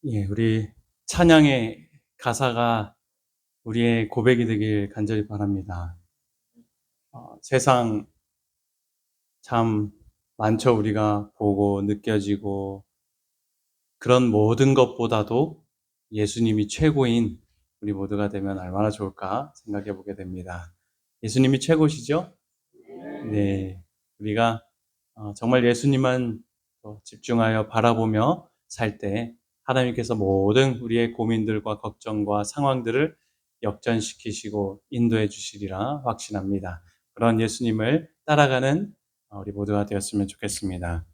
예, 우리 찬양의 가사가 우리의 고백이 되길 간절히 바랍니다. 세상 참 많죠. 우리가 보고 느껴지고 그런 모든 것보다도 예수님이 최고인 우리 모두가 되면 얼마나 좋을까 생각해 보게 됩니다. 예수님이 최고시죠? 네, 우리가 정말 예수님만 집중하여 바라보며 살 때 하나님께서 모든 우리의 고민들과 걱정과 상황들을 역전시키시고 인도해 주시리라 확신합니다. 그런 예수님을 따라가는 우리 모두가 되었으면 좋겠습니다.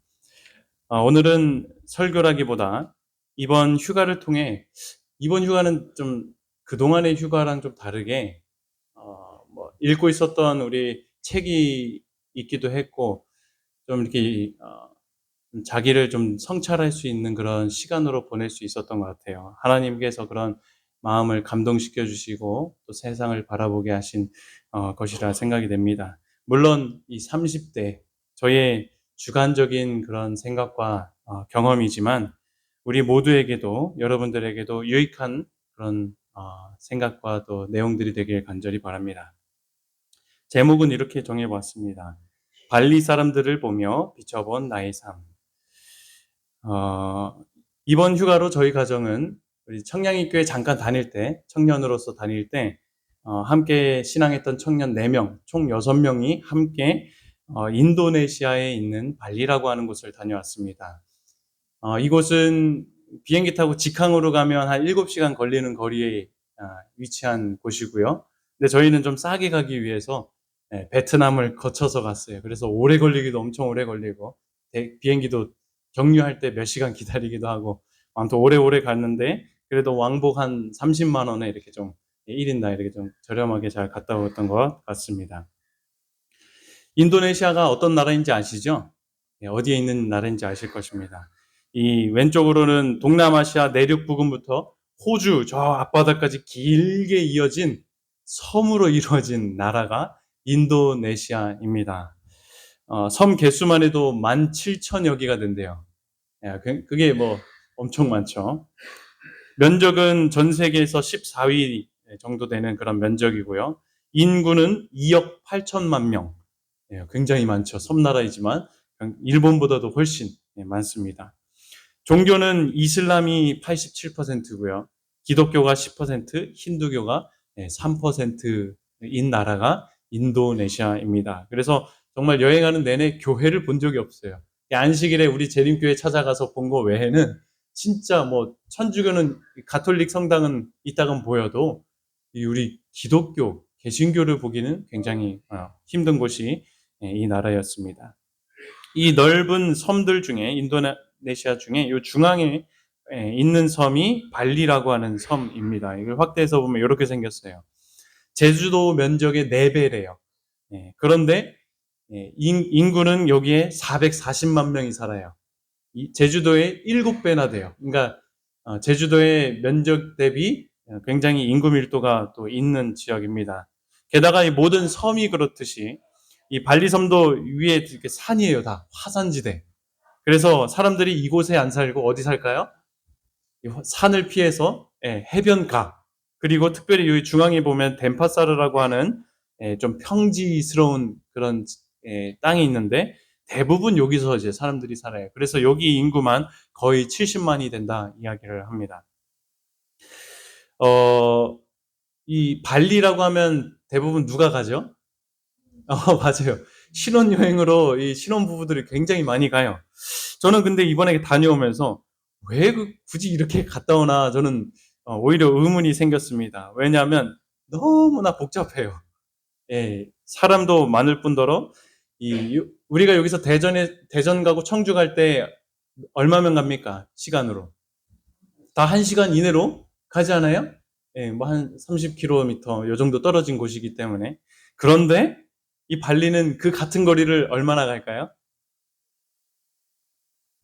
오늘은 설교라기보다 이번 휴가를 통해, 이번 휴가는 좀 그동안의 휴가랑 좀 다르게 읽고 있었던 우리 책이 있기도 했고, 좀 이렇게 자기를 좀 성찰할 수 있는 그런 시간으로 보낼 수 있었던 것 같아요. 하나님께서 그런 마음을 감동시켜 주시고 또 세상을 바라보게 하신 것이라 생각이 됩니다. 물론 이 30대 저의 주관적인 그런 생각과 경험이지만 우리 모두에게도, 여러분들에게도 유익한 그런 생각과 또 내용들이 되길 간절히 바랍니다. 제목은 이렇게 정해봤습니다. 발리 사람들을 보며 비춰본 나의 삶. 이번 휴가로 저희 가정은 우리 청량리교회 잠깐 다닐 때, 청년으로서 다닐 때 함께 신앙했던 청년 4명, 총 6명이 함께 인도네시아에 있는 발리라고 하는 곳을 다녀왔습니다. 이곳은 비행기 타고 직항으로 가면 한 7시간 걸리는 거리에 위치한 곳이고요. 근데 저희는 좀 싸게 가기 위해서 베트남을 거쳐서 갔어요. 그래서 오래 걸리기도 엄청 오래 걸리고, 비행기도 경유할 때 몇 시간 기다리기도 하고, 아무튼 오래오래 갔는데, 그래도 왕복 한 30만 원에 이렇게 좀 1인당 이렇게 좀 저렴하게 잘 갔다 왔던 것 같습니다. 인도네시아가 어떤 나라인지 아시죠? 어디에 있는 나라인지 아실 것입니다. 이 왼쪽으로는 동남아시아 내륙 부근부터 호주 저 앞바다까지 길게 이어진 섬으로 이루어진 나라가 인도네시아입니다. 섬 개수만 해도 17,000여 개가 된대요. 그게 뭐 엄청 많죠. 면적은 전 세계에서 14위 정도 되는 그런 면적이고요. 인구는 2억 8천만 명. 굉장히 많죠. 섬나라이지만 일본보다도 훨씬 많습니다. 종교는 이슬람이 87%고요. 기독교가 10%, 힌두교가 3%인 나라가 인도네시아입니다. 그래서 정말 여행하는 내내 교회를 본 적이 없어요. 안식일에 우리 재림교회 찾아가서 본 거 외에는 진짜 뭐 천주교는, 가톨릭 성당은 있다간 보여도 우리 기독교, 개신교를 보기는 굉장히 힘든 곳이 이 나라였습니다. 이 넓은 섬들 중에, 인도네시아 중에 이 중앙에 있는 섬이 발리라고 하는 섬입니다. 이걸 확대해서 보면 이렇게 생겼어요. 제주도 면적의 4배래요. 그런데 인구는 여기에 440만 명이 살아요. 제주도의 7배나 돼요. 그러니까 제주도의 면적 대비 굉장히 인구 밀도가 또 있는 지역입니다. 게다가 이 모든 섬이 그렇듯이 이 발리섬도 위에 이렇게 산이에요. 다 화산지대. 그래서 사람들이 이곳에 안 살고 어디 살까요? 산을 피해서 해변가, 그리고 특별히 여기 중앙에 보면 덴파사르라고 하는 좀 평지스러운 그런 땅이 있는데 대부분 여기서 이제 사람들이 살아요. 그래서 여기 인구만 거의 70만이 된다 이야기를 합니다. 이 발리라고 하면 대부분 누가 가죠? 맞아요. 신혼여행으로 이 신혼부부들이 굉장히 많이 가요. 저는 근데 이번에 다녀오면서 왜 굳이 이렇게 갔다 오나 저는 오히려 의문이 생겼습니다. 왜냐하면 너무나 복잡해요. 사람도 많을 뿐더러 우리가 여기서 대전 가고 청주 갈 때 얼마면 갑니까? 시간으로. 다 1시간 이내로 가지 않아요? 뭐 한 30km 요 정도 떨어진 곳이기 때문에. 그런데 이 발리는 그 같은 거리를 얼마나 갈까요?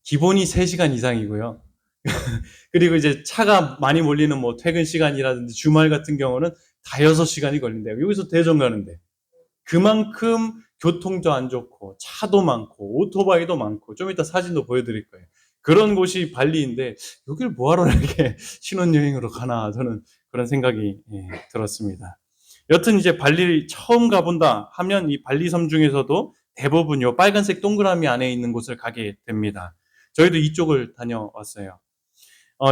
기본이 3시간 이상이고요. 그리고 이제 차가 많이 몰리는 뭐 퇴근 시간이라든지 주말 같은 경우는 다 6시간이 걸린대요. 여기서 대전 가는데. 그만큼 교통도 안 좋고 차도 많고 오토바이도 많고, 좀 이따 사진도 보여드릴 거예요. 그런 곳이 발리인데 여기를 뭐하러 이렇게 신혼여행으로 가나 저는 그런 생각이 들었습니다. 여튼 이제 발리를 처음 가본다 하면 이 발리 섬 중에서도 대부분 요 빨간색 동그라미 안에 있는 곳을 가게 됩니다. 저희도 이쪽을 다녀왔어요.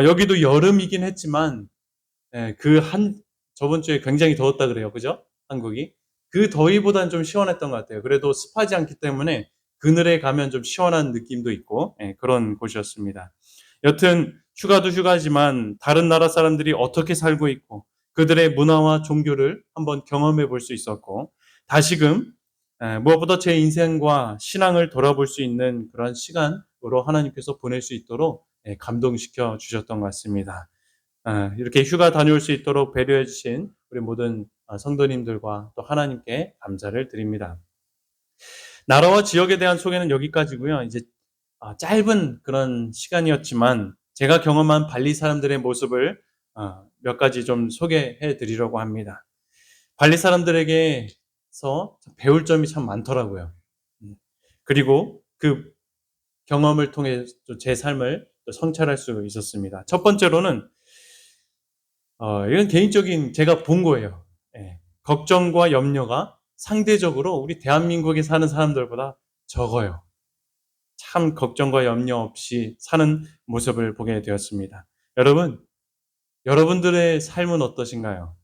여기도 여름이긴 했지만 저번 주에 굉장히 더웠다 그래요. 그죠? 한국이. 그 더위보다는 좀 시원했던 것 같아요. 그래도 습하지 않기 때문에 그늘에 가면 좀 시원한 느낌도 있고, 그런 곳이었습니다. 여튼, 휴가도 휴가지만 다른 나라 사람들이 어떻게 살고 있고, 그들의 문화와 종교를 한번 경험해 볼 수 있었고, 다시금, 무엇보다 제 인생과 신앙을 돌아볼 수 있는 그런 시간으로 하나님께서 보낼 수 있도록 감동시켜 주셨던 것 같습니다. 이렇게 휴가 다녀올 수 있도록 배려해 주신 우리 모든 성도님들과 또 하나님께 감사를 드립니다. 나라와 지역에 대한 소개는 여기까지고요. 이제 짧은 그런 시간이었지만 제가 경험한 발리 사람들의 모습을 몇 가지 좀 소개해 드리려고 합니다. 발리 사람들에게서 배울 점이 참 많더라고요. 그리고 그 경험을 통해 제 삶을 성찰할 수 있었습니다. 첫 번째로는 이건 개인적인 제가 본 거예요. 걱정과 염려가 상대적으로 우리 대한민국에 사는 사람들보다 적어요. 참 걱정과 염려 없이 사는 모습을 보게 되었습니다. 여러분들의 삶은 어떠신가요?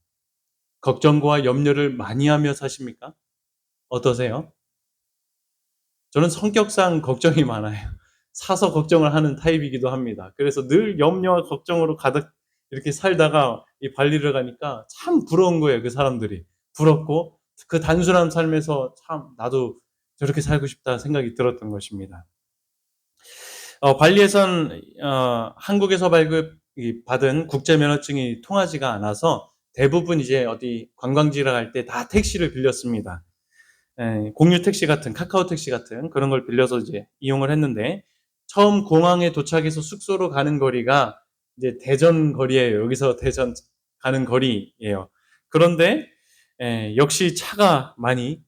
걱정과 염려를 많이 하며 사십니까? 어떠세요? 저는 성격상 걱정이 많아요. 사서 걱정을 하는 타입이기도 합니다. 그래서 늘 염려와 걱정으로 가득 이렇게 살다가 이 발리를 가니까 참 부러운 거예요, 그 사람들이. 부럽고 그 단순한 삶에서 참 나도 저렇게 살고 싶다 생각이 들었던 것입니다. 발리에선 한국에서 받은 국제 면허증이 통하지가 않아서 대부분 이제 어디 관광지를 갈 때 다 택시를 빌렸습니다. 공유 택시 같은 카카오 택시 같은 그런 걸 빌려서 이제 이용을 했는데 처음 공항에 도착해서 숙소로 가는 거리가 이제 대전 거리예요. 여기서 대전 가는 거리예요. 그런데 역시 차가 많이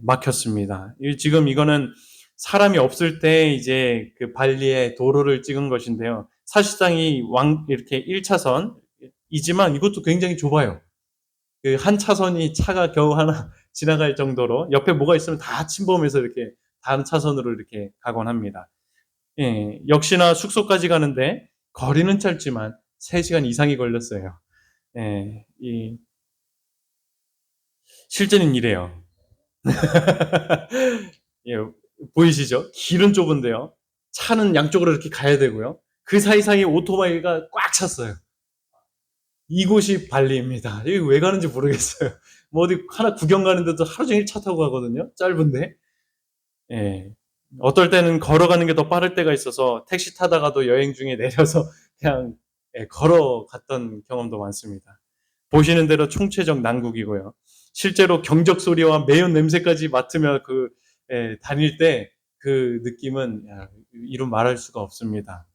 막혔습니다. 지금 이거는 사람이 없을 때 이제 그 발리의 도로를 찍은 것인데요. 사실상 이렇게 1차선이지만 이것도 굉장히 좁아요. 그 한 차선이 차가 겨우 하나 지나갈 정도로 옆에 뭐가 있으면 다 침범해서 이렇게 다른 차선으로 이렇게 가곤 합니다. 역시나 숙소까지 가는데 거리는 짧지만 3시간 이상이 걸렸어요. 실제는 이래요. 예, 보이시죠? 길은 좁은데요. 차는 양쪽으로 이렇게 가야 되고요. 그 사이사이에 오토바이가 꽉 찼어요. 이곳이 발리입니다. 여기 왜 가는지 모르겠어요. 뭐 어디 하나 구경 가는데도 하루 종일 차 타고 가거든요. 짧은데. 예. 어떨 때는 걸어가는 게 더 빠를 때가 있어서 택시 타다가도 여행 중에 내려서 그냥 걸어갔던 경험도 많습니다. 보시는 대로 총체적 난국이고요. 실제로 경적 소리와 매운 냄새까지 맡으며 다닐 때 그 느낌은 이루 말할 수가 없습니다.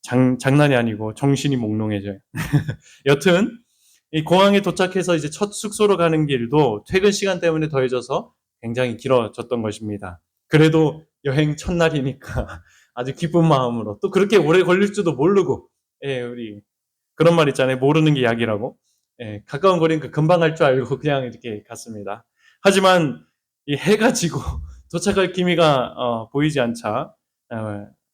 장난이 아니고 정신이 몽롱해져요. 여튼 이 공항에 도착해서 이제 첫 숙소로 가는 길도 퇴근 시간 때문에 더해져서 굉장히 길어졌던 것입니다. 그래도 여행 첫날이니까 아주 기쁜 마음으로 또 그렇게 오래 걸릴 줄도 모르고 우리 그런 말 있잖아요. 모르는 게 약이라고. 가까운 거리니까 금방 갈 줄 알고 그냥 이렇게 갔습니다. 하지만 이 해가 지고 도착할 기미가 보이지 않자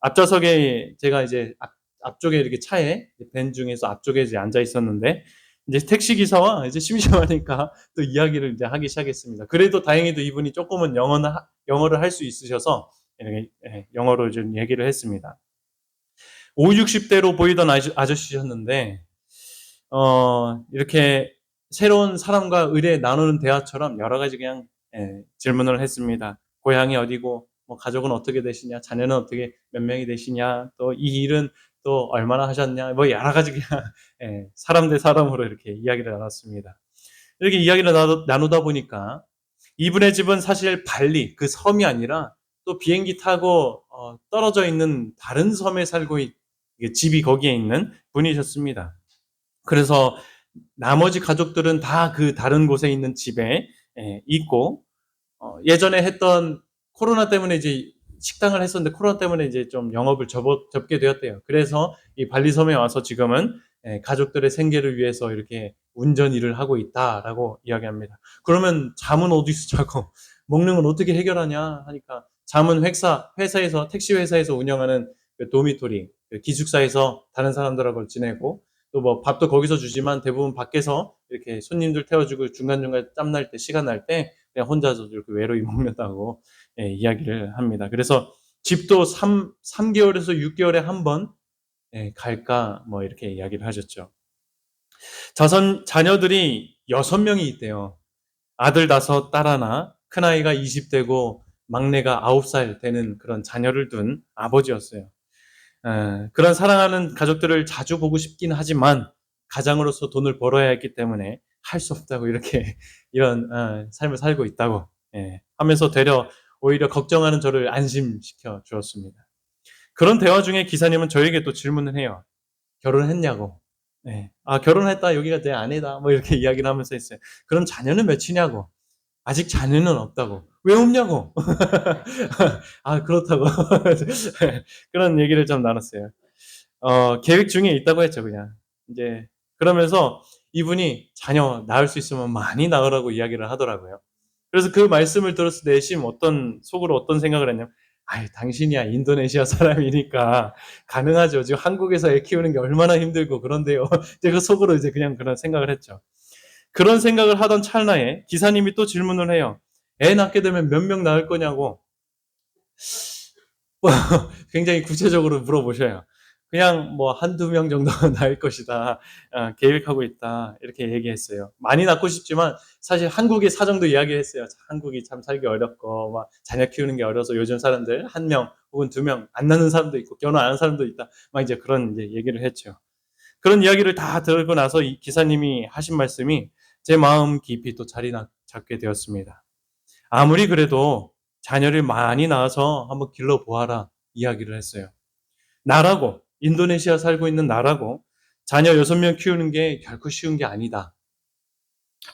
앞좌석에 제가 이제 앞쪽에 이렇게 차에 밴 중에서 앞쪽에 이제 앉아 있었는데 이제 택시 기사와 이제 심심하니까 또 이야기를 이제 하기 시작했습니다. 그래도 다행히도 이분이 조금은 영어를 할 수 있으셔서 이렇게 영어로 좀 얘기를 했습니다. 5, 60대로 보이던 아저씨셨는데 이렇게 새로운 사람과 의뢰 나누는 대화처럼 여러 가지 그냥 질문을 했습니다. 고향이 어디고, 뭐 가족은 어떻게 되시냐, 자녀는 어떻게 몇 명이 되시냐, 또 이 일은 또 얼마나 하셨냐, 뭐 여러 가지 그냥 사람 대 사람으로 이렇게 이야기를 나눴습니다. 이렇게 이야기를 나누다 보니까 이분의 집은 사실 발리 그 섬이 아니라 또 비행기 타고 떨어져 있는 다른 섬에 살고 집이 거기에 있는 분이셨습니다. 그래서 나머지 가족들은 다 그 다른 곳에 있는 집에 있고 예전에 했던 코로나 때문에 이제 식당을 했었는데 코로나 때문에 이제 좀 영업을 접게 되었대요. 그래서 이 발리섬에 와서 지금은 가족들의 생계를 위해서 이렇게 운전 일을 하고 있다라고 이야기합니다. 그러면 잠은 어디서 자고 먹는 건 어떻게 해결하냐 하니까 잠은 회사에서 택시 회사에서 운영하는 그 도미토리 그 기숙사에서 다른 사람들하고 지내고 또 뭐 밥도 거기서 주지만 대부분 밖에서 이렇게 손님들 태워주고 중간중간 짬날 때 시간 날 때 그냥 혼자서 이렇게 외로이 먹는다고 이야기를 합니다. 그래서 집도 3개월에서 6개월에 한 번 갈까 뭐 이렇게 이야기를 하셨죠. 자녀들이 6명이 있대요. 아들 5, 딸 하나, 큰아이가 20대고 막내가 9살 되는 그런 자녀를 둔 아버지였어요. 그런 사랑하는 가족들을 자주 보고 싶긴 하지만 가장으로서 돈을 벌어야 했기 때문에 할 수 없다고 이렇게 이런 삶을 살고 있다고 하면서 오히려 걱정하는 저를 안심시켜 주었습니다. 그런 대화 중에 기사님은 저에게 또 질문을 해요. 결혼했냐고. 네. 아, 결혼했다. 여기가 내 아내다. 뭐 이렇게 이야기를 하면서 했어요. 그럼 자녀는 몇이냐고. 아직 자녀는 없다고. 왜 없냐고. 아, 그렇다고. 그런 얘기를 좀 나눴어요. 계획 중에 있다고 했죠, 그냥. 이제, 그러면서 이분이 자녀 낳을 수 있으면 많이 낳으라고 이야기를 하더라고요. 그래서 그 말씀을 들었을 때 속으로 어떤 생각을 했냐면, 아이, 당신이야 인도네시아 사람이니까 가능하죠. 지금 한국에서 애 키우는 게 얼마나 힘들고 그런데요. 제가 속으로 이제 그냥 그런 생각을 했죠. 그런 생각을 하던 찰나에 기사님이 또 질문을 해요. 애 낳게 되면 몇 명 낳을 거냐고 굉장히 구체적으로 물어보셔요. 그냥 뭐 한두 명 정도 낳을 것이다. 계획하고 있다. 이렇게 얘기했어요. 많이 낳고 싶지만 사실 한국의 사정도 이야기했어요. 한국이 참 살기 어렵고 막 자녀 키우는 게 어려서 요즘 사람들 1명 혹은 2명 안 낳는 사람도 있고 결혼 안 하는 사람도 있다. 막 이제 그런 이제 얘기를 했죠. 그런 이야기를 다 들고 나서 이 기사님이 하신 말씀이 제 마음 깊이 또 자리 잡게 되었습니다. 아무리 그래도 자녀를 많이 낳아서 한번 길러보아라 이야기를 했어요. 나라고, 인도네시아 살고 있는 나라고 자녀 6명 키우는 게 결코 쉬운 게 아니다.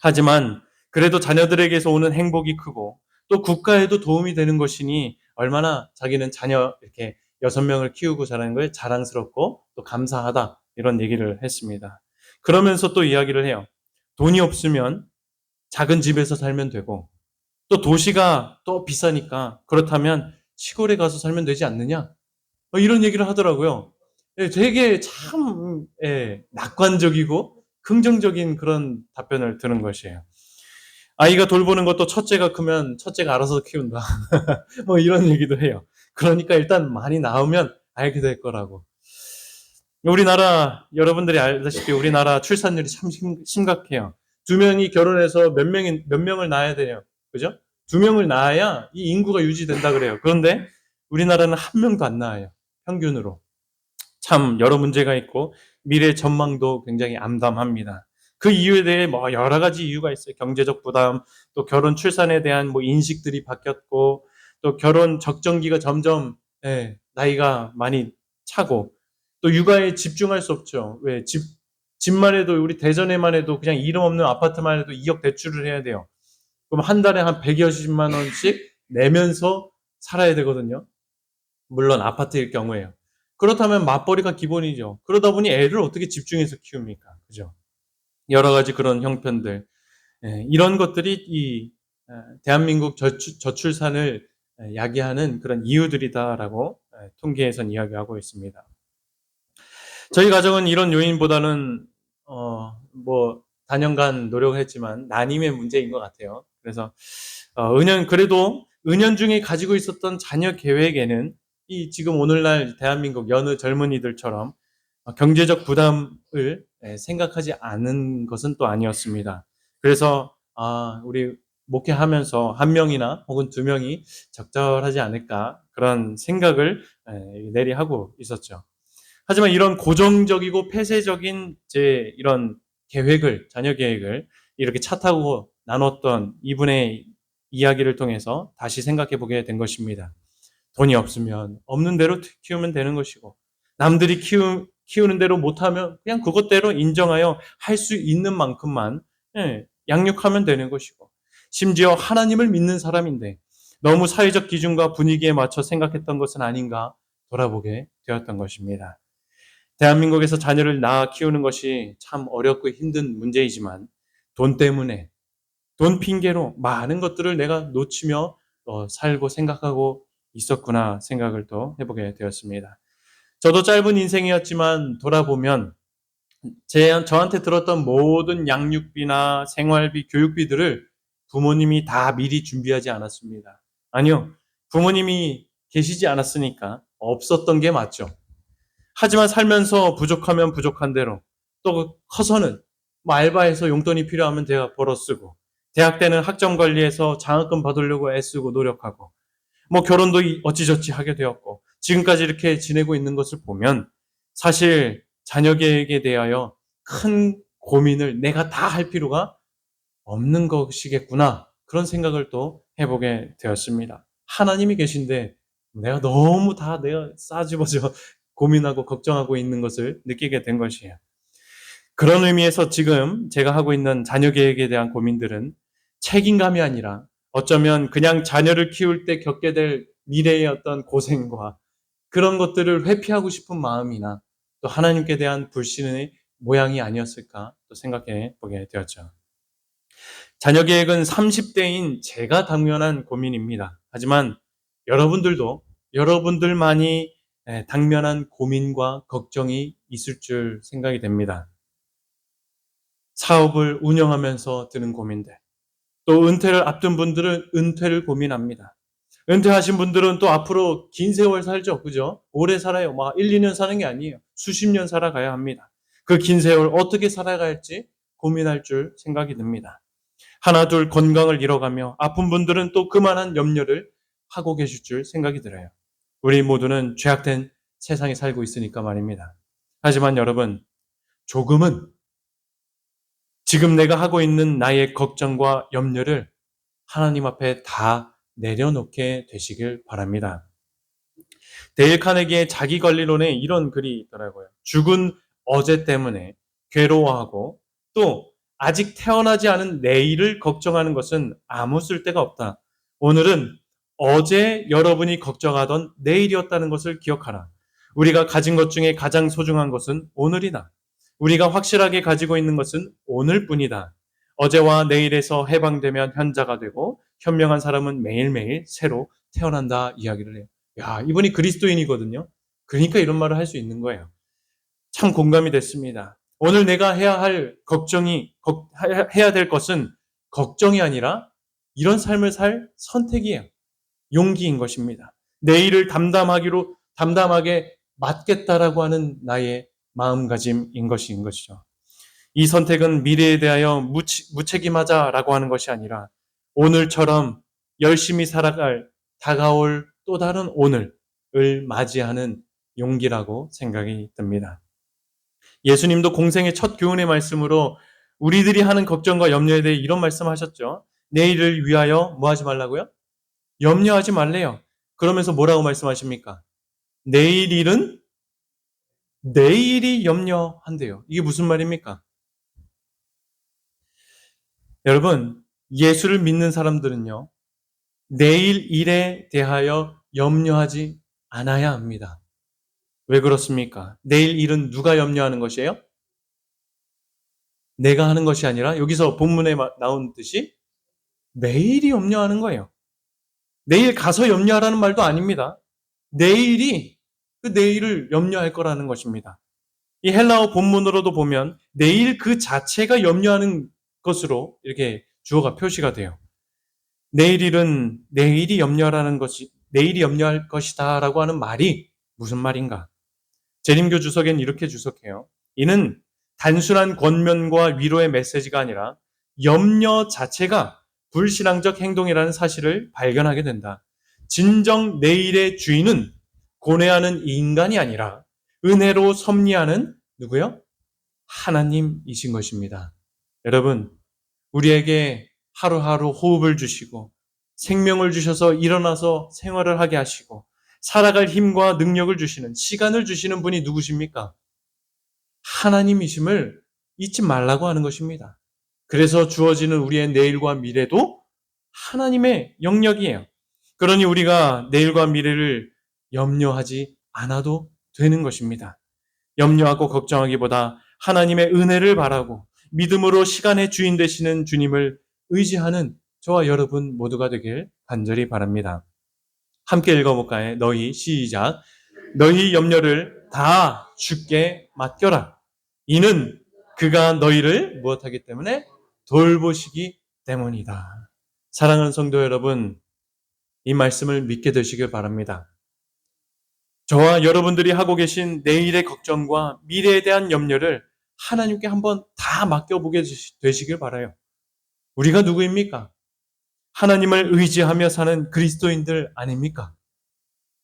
하지만 그래도 자녀들에게서 오는 행복이 크고 또 국가에도 도움이 되는 것이니 얼마나 자기는 자녀 이렇게 6명을 키우고 자라는 거에 자랑스럽고 또 감사하다 이런 얘기를 했습니다. 그러면서 또 이야기를 해요. 돈이 없으면 작은 집에서 살면 되고 또 도시가 또 비싸니까 그렇다면 시골에 가서 살면 되지 않느냐? 이런 얘기를 하더라고요. 되게 참 낙관적이고 긍정적인 그런 답변을 들은 것이에요. 아이가 돌보는 것도 첫째가 크면 첫째가 알아서 키운다. 뭐 이런 얘기도 해요. 그러니까 일단 많이 낳으면 알게 될 거라고. 우리나라 여러분들이 알다시피 우리나라 출산율이 참 심각해요. 2명이 결혼해서 몇 명을 낳아야 돼요. 그죠? 2명을 낳아야 이 인구가 유지된다 그래요. 그런데 우리나라는 1명도 안 낳아요. 평균으로. 참 여러 문제가 있고 미래 전망도 굉장히 암담합니다. 그 이유에 대해 뭐 여러 가지 이유가 있어요. 경제적 부담, 또 결혼 출산에 대한 뭐 인식들이 바뀌었고, 또 결혼 적정기가 점점 나이가 많이 차고, 또 육아에 집중할 수 없죠. 왜 집만 해도 우리 대전에만 해도 그냥 이름 없는 아파트만 해도 2억 대출을 해야 돼요. 그럼 한 달에 한 120만 원씩 내면서 살아야 되거든요. 물론 아파트일 경우에요. 그렇다면 맞벌이가 기본이죠. 그러다 보니 애를 어떻게 집중해서 키웁니까? 그죠? 여러 가지 그런 형편들. 이런 것들이 대한민국 저출산을 야기하는 그런 이유들이다라고 통계에선 이야기하고 있습니다. 저희 가정은 이런 요인보다는 뭐 단연간 노력을 했지만 난임의 문제인 것 같아요. 그래서 그래도 은연중에 가지고 있었던 자녀 계획에는 이 지금 오늘날 대한민국 여느 젊은이들처럼 경제적 부담을 생각하지 않은 것은 또 아니었습니다. 그래서 우리 목회하면서 1명이나 혹은 2명이 적절하지 않을까 그런 생각을 내리하고 있었죠. 하지만 이런 고정적이고 폐쇄적인 이런 자녀 계획을 이렇게 차 타고 나눴던 이분의 이야기를 통해서 다시 생각해 보게 된 것입니다. 돈이 없으면 없는 대로 키우면 되는 것이고, 남들이 키우는 대로 못하면 그냥 그것대로 인정하여 할 수 있는 만큼만 양육하면 되는 것이고, 심지어 하나님을 믿는 사람인데 너무 사회적 기준과 분위기에 맞춰 생각했던 것은 아닌가 돌아보게 되었던 것입니다. 대한민국에서 자녀를 낳아 키우는 것이 참 어렵고 힘든 문제이지만 돈 때문에, 돈 핑계로 많은 것들을 내가 놓치며 살고 생각하고 있었구나 생각을 또 해보게 되었습니다. 저도 짧은 인생이었지만 돌아보면 저한테 들었던 모든 양육비나 생활비, 교육비들을 부모님이 다 미리 준비하지 않았습니다. 아니요. 부모님이 계시지 않았으니까 없었던 게 맞죠. 하지만 살면서 부족하면 부족한 대로, 또 커서는 뭐 알바해서 용돈이 필요하면 제가 벌어 쓰고, 대학 때는 학점 관리해서 장학금 받으려고 애쓰고 노력하고, 뭐 결혼도 어찌저찌 하게 되었고, 지금까지 이렇게 지내고 있는 것을 보면 사실 자녀 계획에 대하여 큰 고민을 내가 다 할 필요가 없는 것이겠구나. 그런 생각을 또 해보게 되었습니다. 하나님이 계신데 내가 너무 다 내가 싸집어져 고민하고 걱정하고 있는 것을 느끼게 된 것이에요. 그런 의미에서 지금 제가 하고 있는 자녀 계획에 대한 고민들은 책임감이 아니라 어쩌면 그냥 자녀를 키울 때 겪게 될 미래의 어떤 고생과 그런 것들을 회피하고 싶은 마음이나 또 하나님께 대한 불신의 모양이 아니었을까 또 생각해 보게 되었죠. 자녀 계획은 30대인 제가 당면한 고민입니다. 하지만 여러분들도 여러분들만이 당면한 고민과 걱정이 있을 줄 생각이 됩니다. 사업을 운영하면서 드는 고민들, 또 은퇴를 앞둔 분들은 은퇴를 고민합니다. 은퇴하신 분들은 또 앞으로 긴 세월 살죠. 그죠? 오래 살아요. 막 1, 2년 사는 게 아니에요. 수십 년 살아가야 합니다. 그 긴 세월 어떻게 살아가야 할지 고민할 줄 생각이 듭니다. 하나 둘 건강을 잃어가며 아픈 분들은 또 그만한 염려를 하고 계실 줄 생각이 들어요. 우리 모두는 죄악된 세상에 살고 있으니까 말입니다. 하지만 여러분, 조금은 지금 내가 하고 있는 나의 걱정과 염려를 하나님 앞에 다 내려놓게 되시길 바랍니다. 데일 카네기의 자기관리론에 이런 글이 있더라고요. 죽은 어제 때문에 괴로워하고 또 아직 태어나지 않은 내일을 걱정하는 것은 아무 쓸데가 없다. 오늘은 어제 여러분이 걱정하던 내일이었다는 것을 기억하라. 우리가 가진 것 중에 가장 소중한 것은 오늘이다. 우리가 확실하게 가지고 있는 것은 오늘뿐이다. 어제와 내일에서 해방되면 현자가 되고 현명한 사람은 매일매일 새로 태어난다 이야기를 해요. 야, 이분이 그리스도인이거든요. 그러니까 이런 말을 할 수 있는 거예요. 참 공감이 됐습니다. 오늘 내가 해야 될 것은 걱정이 아니라 이런 삶을 살 선택이에요. 용기인 것입니다. 내일을 담담하게 맡겠다라고 하는 나의 마음가짐인 것이죠. 이 선택은 미래에 대하여 무책임하자라고 하는 것이 아니라 오늘처럼 열심히 살아갈 다가올 또 다른 오늘을 맞이하는 용기라고 생각이 듭니다. 예수님도 공생의 첫 교훈의 말씀으로 우리들이 하는 걱정과 염려에 대해 이런 말씀하셨죠. 내일을 위하여 뭐 하지 말라고요? 염려하지 말래요. 그러면서 뭐라고 말씀하십니까? 내일 일은 내일이 염려한대요. 이게 무슨 말입니까? 여러분, 예수를 믿는 사람들은요, 내일 일에 대하여 염려하지 않아야 합니다. 왜 그렇습니까? 내일 일은 누가 염려하는 것이에요? 내가 하는 것이 아니라 여기서 본문에 나온 듯이 내일이 염려하는 거예요. 내일 가서 염려하라는 말도 아닙니다. 내일이 그 내일을 염려할 거라는 것입니다. 이 헬라어 본문으로도 보면 내일 그 자체가 염려하는 것으로 이렇게 주어가 표시가 돼요. 내일 일은 내일이 염려할 것이다라고 하는 말이 무슨 말인가? 재림교 주석엔 이렇게 주석해요. 이는 단순한 권면과 위로의 메시지가 아니라 염려 자체가 불신앙적 행동이라는 사실을 발견하게 된다. 진정 내일의 주인은 고뇌하는 인간이 아니라 은혜로 섭리하는 누구요? 하나님이신 것입니다. 여러분, 우리에게 하루하루 호흡을 주시고 생명을 주셔서 일어나서 생활을 하게 하시고 살아갈 힘과 능력을 주시는 시간을 주시는 분이 누구십니까? 하나님이심을 잊지 말라고 하는 것입니다. 그래서 주어지는 우리의 내일과 미래도 하나님의 영역이에요. 그러니 우리가 내일과 미래를 염려하지 않아도 되는 것입니다. 염려하고 걱정하기보다 하나님의 은혜를 바라고 믿음으로 시간의 주인 되시는 주님을 의지하는 저와 여러분 모두가 되길 간절히 바랍니다. 함께 읽어볼까요? 너희 시작. 너희 염려를 다 주께 맡겨라. 이는 그가 너희를 무엇하기 때문에 돌보시기 때문이다. 사랑하는 성도 여러분, 이 말씀을 믿게 되시길 바랍니다. 저와 여러분들이 하고 계신 내일의 걱정과 미래에 대한 염려를 하나님께 한번 다 맡겨보게 되시길 바라요. 우리가 누구입니까? 하나님을 의지하며 사는 그리스도인들 아닙니까?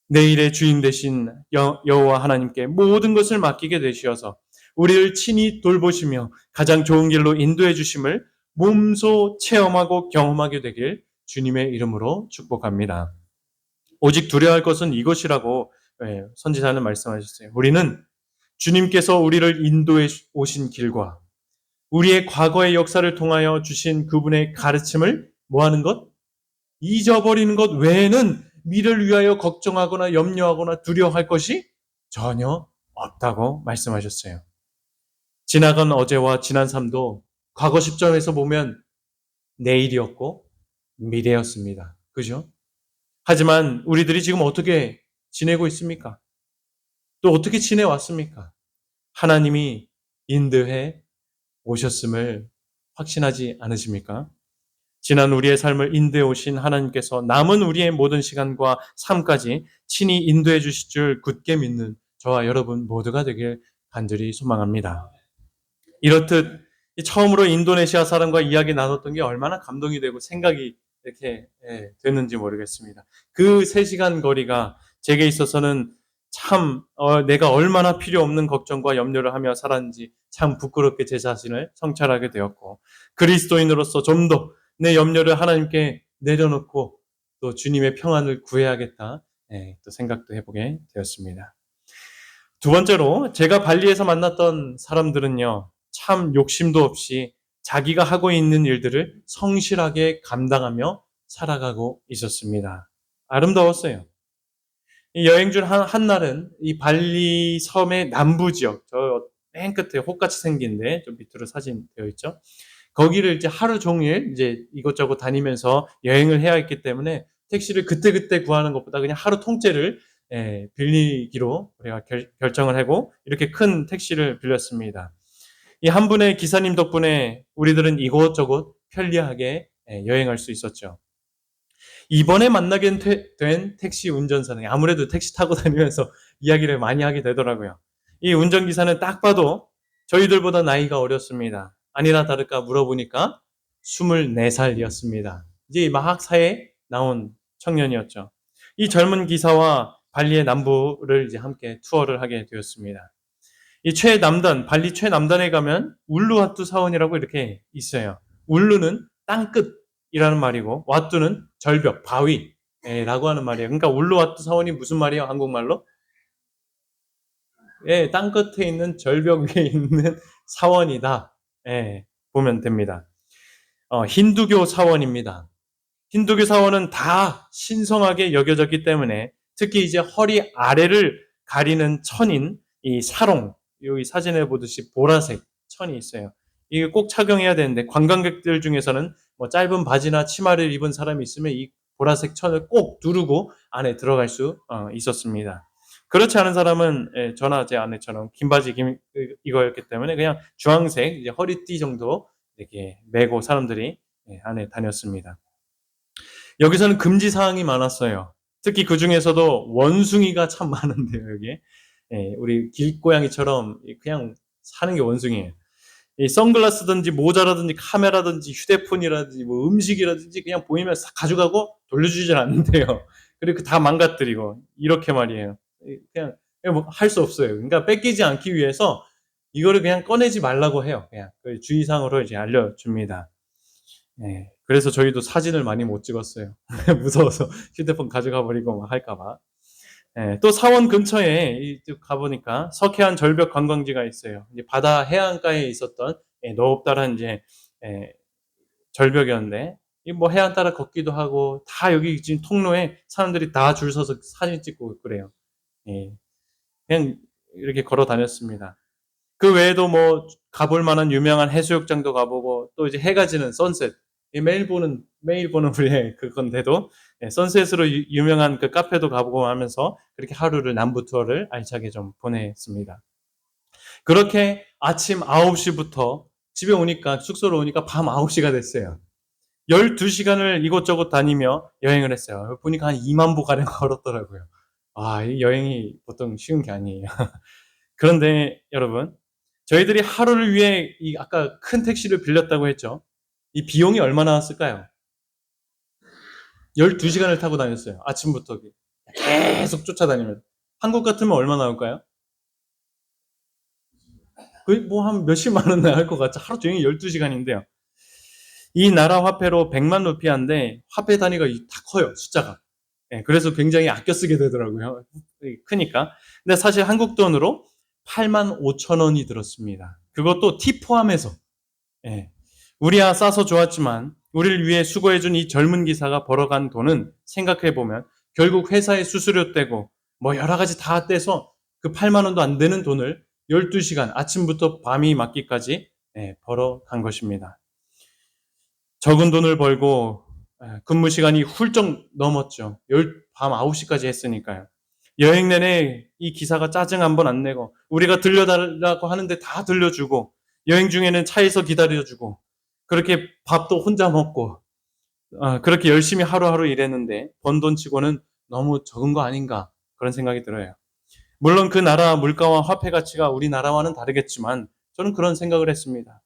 내일의 주인 되신 여호와 하나님께 모든 것을 맡기게 되시어서 우리를 친히 돌보시며 가장 좋은 길로 인도해 주심을 몸소 체험하고 경험하게 되길 주님의 이름으로 축복합니다. 오직 두려워할 것은 이것이라고 선지자는 말씀하셨어요. 우리는 주님께서 우리를 인도해 오신 길과 우리의 과거의 역사를 통하여 주신 그분의 가르침을 뭐하는 것? 잊어버리는 것 외에는 미래를 위하여 걱정하거나 염려하거나 두려워할 것이 전혀 없다고 말씀하셨어요. 지나간 어제와 지난 삶도 과거 시점에서 보면 내일이었고 미래였습니다. 그죠? 하지만 우리들이 지금 어떻게 지내고 있습니까? 또 어떻게 지내왔습니까? 하나님이 인도해 오셨음을 확신하지 않으십니까? 지난 우리의 삶을 인도해 오신 하나님께서 남은 우리의 모든 시간과 삶까지 친히 인도해 주실 줄 굳게 믿는 저와 여러분 모두가 되길 간절히 소망합니다. 이렇듯 처음으로 인도네시아 사람과 이야기 나눴던 게 얼마나 감동이 되고 생각이 이렇게 됐는지 모르겠습니다. 그 3시간 거리가 제게 있어서는 참 내가 얼마나 필요 없는 걱정과 염려를 하며 살았는지 참 부끄럽게 제 자신을 성찰하게 되었고, 그리스도인으로서 좀 더 내 염려를 하나님께 내려놓고 또 주님의 평안을 구해야겠다 또 생각도 해보게 되었습니다. 두 번째로 제가 발리에서 만났던 사람들은요, 참 욕심도 없이 자기가 하고 있는 일들을 성실하게 감당하며 살아가고 있었습니다. 아름다웠어요. 이 여행 중 한 날은 이 발리 섬의 남부 지역, 저 맨 끝에 혹같이 생긴데 좀 밑으로 사진 되어 있죠. 거기를 이제 하루 종일 이제 이것저것 다니면서 여행을 해야 했기 때문에 택시를 그때그때 구하는 것보다 그냥 하루 통째를 빌리기로 우리가 결정을 하고 이렇게 큰 택시를 빌렸습니다. 이 한 분의 기사님 덕분에 우리들은 이곳저곳 편리하게 여행할 수 있었죠. 이번에 만나게 된 택시 운전사는 아무래도 택시 타고 다니면서 이야기를 많이 하게 되더라고요. 이 운전기사는 딱 봐도 저희들보다 나이가 어렸습니다. 아니나 다를까 물어보니까 24살이었습니다. 이제 막 사회에 나온 청년이었죠. 이 젊은 기사와 발리의 남부를 이제 함께 투어를 하게 되었습니다. 이 최남단, 발리 최남단에 가면 울루와투 사원이라고 이렇게 있어요. 울루는 땅끝이라는 말이고 와투는 절벽, 바위라고 하는 말이에요. 그러니까 울루와투 사원이 무슨 말이에요? 한국말로? 땅끝에 있는 절벽 위에 있는 사원이다. 보면 됩니다. 힌두교 사원입니다. 힌두교 사원은 다 신성하게 여겨졌기 때문에 특히 이제 허리 아래를 가리는 천인 이 사롱, 여기 사진에 보듯이 보라색 천이 있어요. 이게 꼭 착용해야 되는데 관광객들 중에서는 뭐 짧은 바지나 치마를 입은 사람이 있으면 이 보라색 천을 꼭 누르고 안에 들어갈 수 있었습니다. 그렇지 않은 사람은 저나 제 아내처럼 긴 바지 이거였기 때문에 그냥 주황색 이제 허리띠 정도 이렇게 메고 사람들이 안에 다녔습니다. 여기서는 금지 사항이 많았어요. 특히 그 중에서도 원숭이가 참 많은데요, 여기. 우리 길고양이처럼 그냥 사는 게 원숭이에요. 이 선글라스든지 모자라든지 카메라든지 휴대폰이라든지 뭐 음식이라든지 그냥 보이면 싹 가져가고 돌려주질 않는데요. 그리고 다 망가뜨리고 이렇게 말이에요. 그냥 뭐 할 수 없어요. 그러니까 뺏기지 않기 위해서 이거를 그냥 꺼내지 말라고 해요. 그냥 주의사항으로 이제 알려줍니다. 그래서 저희도 사진을 많이 못 찍었어요. 무서워서 휴대폰 가져가 버리고 막 할까봐. 또 사원 근처에 가보니까 석회암 절벽 관광지가 있어요. 이제 바다 해안가에 있었던 넓다란 이제 절벽이었는데 이 뭐 해안 따라 걷기도 하고 다 여기 지금 통로에 사람들이 다 줄 서서 사진 찍고 그래요. 예. 그냥 이렇게 걸어 다녔습니다. 그 외에도 뭐 가볼 만한 유명한 해수욕장도 가보고 또 이제 해가 지는 선셋 매일 보는 우리의 그건데도 선셋으로 유명한 그 카페도 가보고 하면서 그렇게 하루를 남부 투어를 알차게 좀 보냈습니다. 그렇게 아침 9시부터 집에 오니까 숙소로 오니까 밤 9시가 됐어요. 12시간을 이곳저곳 다니며 여행을 했어요. 보니까 한 2만 보 가량 걸었더라고요. 아, 이 여행이 보통 쉬운 게 아니에요. 그런데 여러분, 저희들이 하루를 위해 이 아까 큰 택시를 빌렸다고 했죠. 이 비용이 얼마나 왔을까요? 12시간을 타고 다녔어요. 아침부터 계속 쫓아다니면서. 한국 같으면 얼마 나올까요? 거의 뭐 한 몇십만 원 나올 것 같죠. 하루 종일 12시간인데요. 이 나라 화폐로 100만 루피아인데 화폐 단위가 다 커요. 숫자가. 예, 그래서 굉장히 아껴 쓰게 되더라고요. 크니까. 근데 사실 한국 돈으로 8만 5천 원이 들었습니다. 그것도 팁 포함해서. 예. 우리야 싸서 좋았지만 우리를 위해 수고해준 이 젊은 기사가 벌어간 돈은 생각해보면 결국 회사의 수수료 떼고 뭐 여러 가지 다 떼서 그 8만 원도 안 되는 돈을 12시간 아침부터 밤이 맞기까지 벌어간 것입니다. 적은 돈을 벌고 근무 시간이 훌쩍 넘었죠. 밤 9시까지 했으니까요. 여행 내내 이 기사가 짜증 한 번 안 내고 우리가 들려달라고 하는데 다 들려주고 여행 중에는 차에서 기다려주고 그렇게 밥도 혼자 먹고 그렇게 열심히 하루하루 일했는데 번 돈 치고는 너무 적은 거 아닌가 그런 생각이 들어요. 물론 그 나라 물가와 화폐 가치가 우리나라와는 다르겠지만 저는 그런 생각을 했습니다.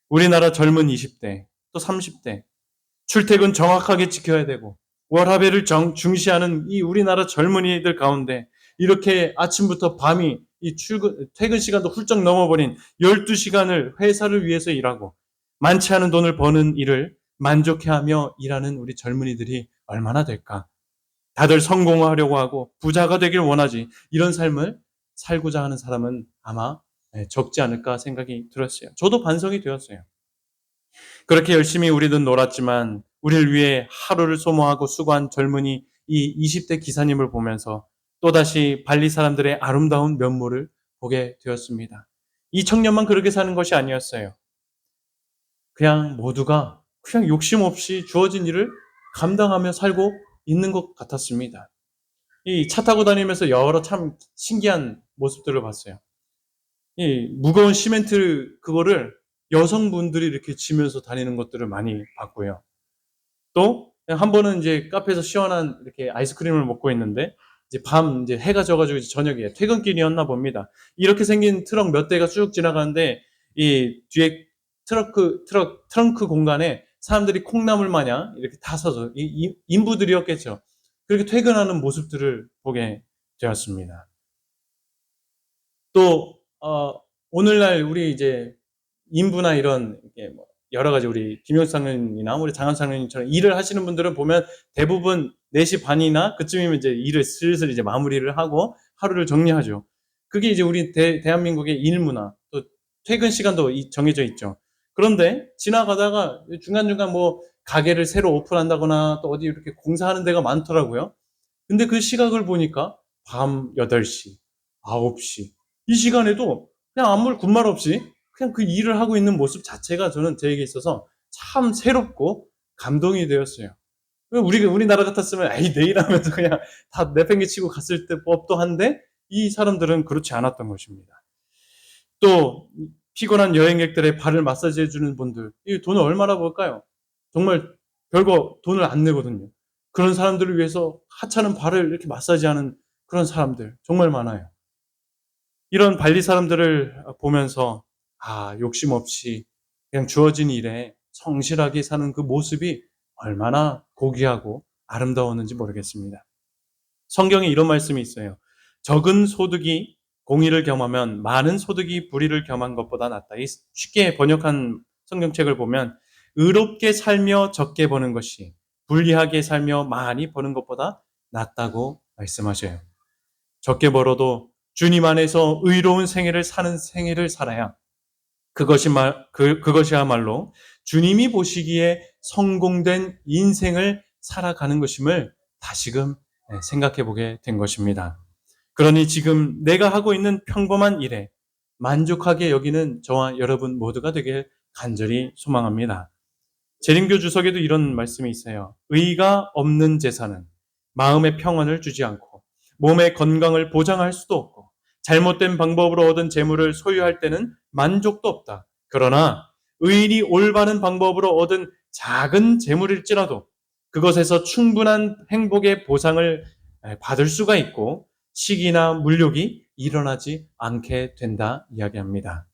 우리나라 젊은 20대 또 30대 출퇴근 정확하게 지켜야 되고 월화배를 중시하는 이 우리나라 젊은이들 가운데 이렇게 아침부터 밤이 이 퇴근 시간도 훌쩍 넘어버린 12시간을 회사를 위해서 일하고 많지 않은 돈을 버는 일을 만족해하며 일하는 우리 젊은이들이 얼마나 될까? 다들 성공하려고 하고 부자가 되길 원하지 이런 삶을 살고자 하는 사람은 아마 적지 않을까 생각이 들었어요. 저도 반성이 되었어요. 그렇게 열심히 우리는 놀았지만 우리를 위해 하루를 소모하고 수고한 젊은이 이 20대 기사님을 보면서 또다시 발리 사람들의 아름다운 면모를 보게 되었습니다. 이 청년만 그렇게 사는 것이 아니었어요. 그냥 모두가 그냥 욕심 없이 주어진 일을 감당하며 살고 있는 것 같았습니다. 이 차 타고 다니면서 여러 참 신기한 모습들을 봤어요. 이 무거운 시멘트 그거를 여성분들이 이렇게 지면서 다니는 것들을 많이 봤고요. 또 한 번은 이제 카페에서 시원한 이렇게 아이스크림을 먹고 있는데 이제 해가 져가지고 이제 저녁에 퇴근길이었나 봅니다. 이렇게 생긴 트럭 몇 대가 쭉 지나가는데 이 뒤에 트렁크 공간에 사람들이 콩나물 마냥 이렇게 다 서서 인부들이었겠죠. 그렇게 퇴근하는 모습들을 보게 되었습니다. 또 오늘날 우리 이제 인부나 이런 뭐 여러 가지 우리 김영수 상련이나 우리 장한 상련님처럼 일을 하시는 분들은 보면 대부분 4시 반이나 그쯤이면 이제 일을 슬슬 이제 마무리를 하고 하루를 정리하죠. 그게 이제 우리 대한민국의 일 문화, 또 퇴근 시간도 정해져 있죠. 그런데 지나가다가 중간중간 뭐 가게를 새로 오픈한다거나 또 어디 이렇게 공사하는 데가 많더라고요. 근데 그 시각을 보니까 밤 8시, 9시 이 시간에도 그냥 아무 군말 없이 그냥 그 일을 하고 있는 모습 자체가 저는 저에게 있어서 참 새롭고 감동이 되었어요. 우리나라 같았으면 에이 내일 하면서 그냥 다 내팽개치고 갔을 때 법도 한데 이 사람들은 그렇지 않았던 것입니다. 또 피곤한 여행객들의 발을 마사지해 주는 분들 이 돈을 얼마나 벌까요? 정말 별거 돈을 안 내거든요. 그런 사람들을 위해서 하찮은 발을 이렇게 마사지하는 그런 사람들 정말 많아요. 이런 발리 사람들을 보면서 욕심 없이 그냥 주어진 일에 성실하게 사는 그 모습이 얼마나 고귀하고 아름다웠는지 모르겠습니다. 성경에 이런 말씀이 있어요. 적은 소득이 공의를 겸하면 많은 소득이 불의를 겸한 것보다 낫다. 이 쉽게 번역한 성경책을 보면 의롭게 살며 적게 버는 것이 불리하게 살며 많이 버는 것보다 낫다고 말씀하셔요. 적게 벌어도 주님 안에서 의로운 생애를 사는 생애를 살아야 그것이야말로 주님이 보시기에 성공된 인생을 살아가는 것임을 다시금 생각해 보게 된 것입니다. 그러니 지금 내가 하고 있는 평범한 일에 만족하게 여기는 저와 여러분 모두가 되길 간절히 소망합니다. 재림교 주석에도 이런 말씀이 있어요. 의가 없는 제사는 마음의 평안을 주지 않고 몸의 건강을 보장할 수도 없고 잘못된 방법으로 얻은 재물을 소유할 때는 만족도 없다. 그러나 의인이 올바른 방법으로 얻은 작은 재물일지라도 그것에서 충분한 행복의 보상을 받을 수가 있고 시기나 물욕이 일어나지 않게 된다 이야기합니다.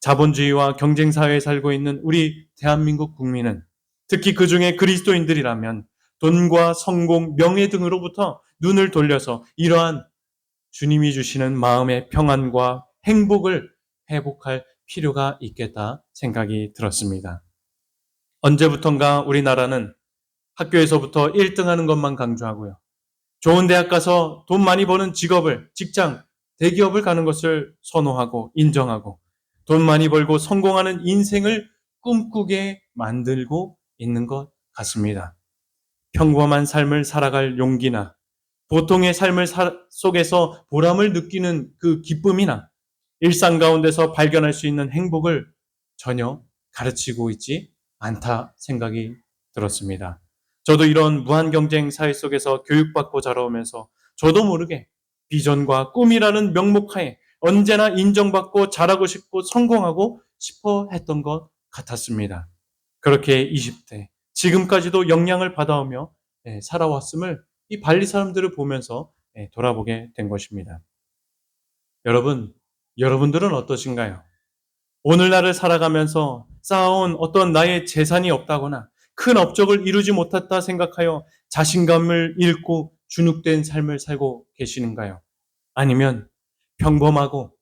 자본주의와 경쟁사회에 살고 있는 우리 대한민국 국민은 특히 그 중에 그리스도인들이라면 돈과 성공, 명예 등으로부터 눈을 돌려서 이러한 주님이 주시는 마음의 평안과 행복을 회복할 필요가 있겠다 생각이 들었습니다. 언제부턴가 우리나라는 학교에서부터 1등 하는 것만 강조하고요. 좋은 대학 가서 돈 많이 버는 직업을, 직장, 대기업을 가는 것을 선호하고 인정하고 돈 많이 벌고 성공하는 인생을 꿈꾸게 만들고 있는 것 같습니다. 평범한 삶을 살아갈 용기나 보통의 삶을 속에서 보람을 느끼는 그 기쁨이나 일상 가운데서 발견할 수 있는 행복을 전혀 가르치고 있지 않다 생각이 들었습니다. 저도 이런 무한 경쟁 사회 속에서 교육받고 자라오면서 저도 모르게 비전과 꿈이라는 명목하에 언제나 인정받고 잘하고 싶고 성공하고 싶어 했던 것 같았습니다. 그렇게 20대, 지금까지도 영향을 받아오며 살아왔음을 이 발리 사람들을 보면서 돌아보게 된 것입니다. 여러분들은 어떠신가요? 오늘날을 살아가면서 쌓아온 어떤 나의 재산이 없다거나 큰 업적을 이루지 못했다 생각하여 자신감을 잃고 주눅된 삶을 살고 계시는가요? 아니면 평범하고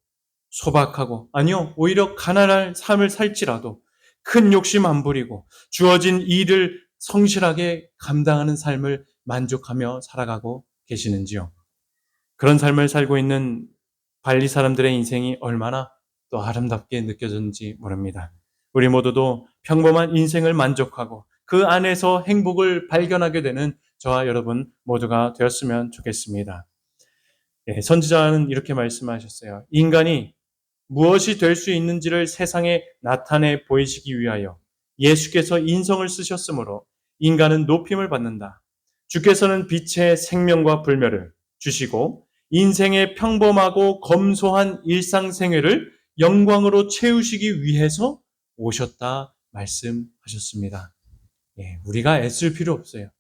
소박하고 아니요 오히려 가난한 삶을 살지라도 큰 욕심 안 부리고 주어진 일을 성실하게 감당하는 삶을 만족하며 살아가고 계시는지요? 그런 삶을 살고 있는 발리 사람들의 인생이 얼마나 또 아름답게 느껴졌는지 모릅니다. 우리 모두도 평범한 인생을 만족하고 그 안에서 행복을 발견하게 되는 저와 여러분 모두가 되었으면 좋겠습니다. 선지자는 이렇게 말씀하셨어요. 인간이 무엇이 될 수 있는지를 세상에 나타내 보이시기 위하여 예수께서 인성을 쓰셨으므로 인간은 높임을 받는다. 주께서는 빛의 생명과 불멸을 주시고 인생의 평범하고 검소한 일상생활을 영광으로 채우시기 위해서 오셨다 말씀하셨습니다. 우리가 애쓸 필요 없어요.